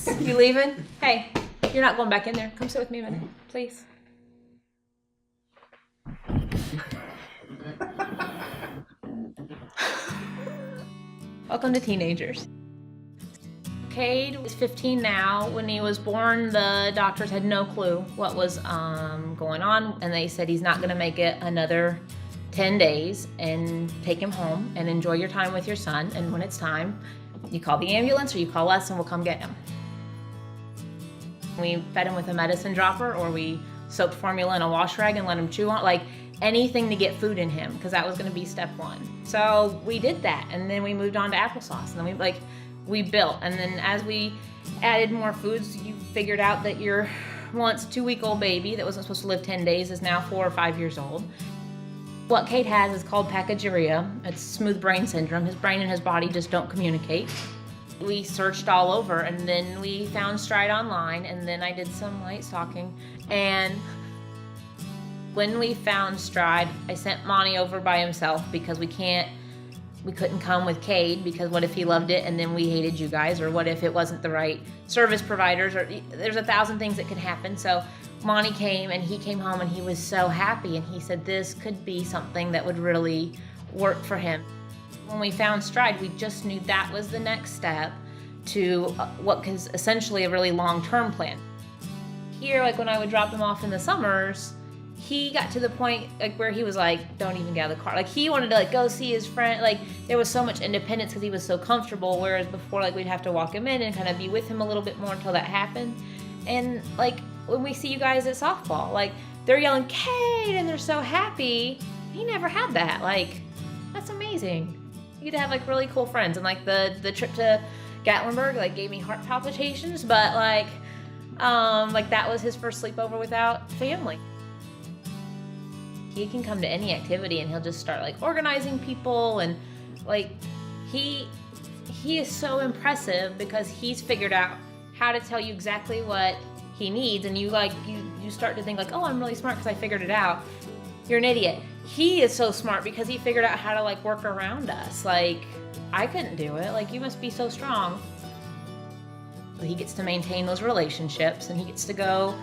You leaving? Hey, you're not going back in there. Come sit with me a minute, please. Welcome to teenagers. Cade is 15 now. When he was born, the doctors had no clue what was going on, and they said he's not gonna make it another 10 days, and take him home and enjoy your time with your son, and when it's time, you call the ambulance or you call us and we'll come get him. We fed him with a medicine dropper, or we soaked formula in a wash rag and let him chew on, like anything to get food in him, because that was gonna be step one. So we did that, and then we moved on to applesauce, and then we built, and then as we added more foods, you figured out that your once 2-week-old baby that wasn't supposed to live 10 days is now 4 or 5 years old. What Cade has is called pachygyria. It's smooth brain syndrome. His brain and his body just don't communicate. We searched all over, and then we found Stride online, and then I did some light stalking, and when we found Stride, I sent Monty over by himself because we couldn't come with Cade, because what if he loved it and then we hated you guys, or what if it wasn't the right service providers, or there's 1,000 things that could happen. So Monty came, and he came home and he was so happy, and he said this could be something that would really work for him. When we found Stride, we just knew that was the next step to what is essentially a really long-term plan. Here, like when I would drop him off in the summers, he got to the point where he was like, don't even get out of the car. Like he wanted to go see his friend. Like there was so much independence because he was so comfortable, whereas before we'd have to walk him in and kind of be with him a little bit more until that happened. And when we see you guys at softball, they're yelling Cade and they're so happy. He never had that. That's amazing. You get to have really cool friends, and the trip to Gatlinburg gave me heart palpitations, but that was his first sleepover without family. He can come to any activity and he'll just start organizing people, and he is so impressive because he's figured out how to tell you exactly what he needs, and you start to think oh, I'm really smart because I figured it out. You're an idiot. He is so smart because he figured out how to work around us. I couldn't do it. You must be so strong. He gets to maintain those relationships, and he gets to go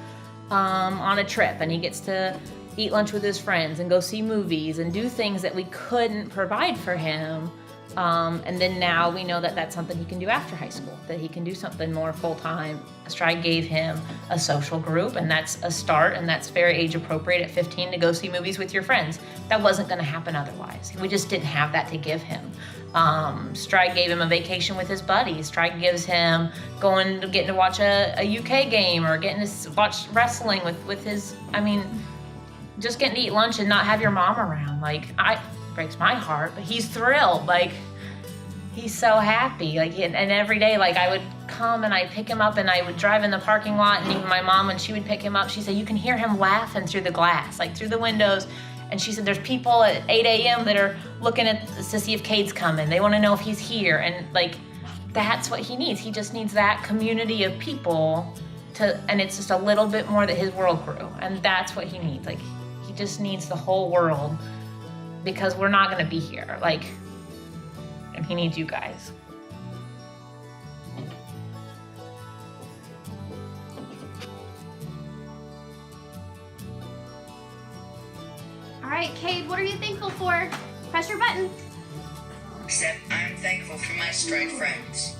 on a trip, and he gets to eat lunch with his friends and go see movies and do things that we couldn't provide for him. And then now we know that that's something he can do after high school, that he can do something more full-time. Stride gave him a social group, and that's a start, and that's very age appropriate at 15 to go see movies with your friends. That wasn't gonna happen otherwise. We just didn't have that to give him. Stride gave him a vacation with his buddies. Stride gives him getting to watch a UK game, or getting to watch wrestling with his, just getting to eat lunch and not have your mom around. Breaks my heart, but he's thrilled. He's so happy. And every day, I would come and I'd pick him up, and I would drive in the parking lot, and even my mom, when she would pick him up, she said, you can hear him laughing through the glass, through the windows. And she said, there's people at 8 a.m. that are looking to see if Cade's coming. They want to know if he's here. And that's what he needs. He just needs that community of people and it's just a little bit more that his world grew. And that's what he needs. He just needs the whole world, because we're not gonna be here. And he needs you guys. All right, Cade, what are you thankful for? Press your button. Except I'm thankful for my Stride friends.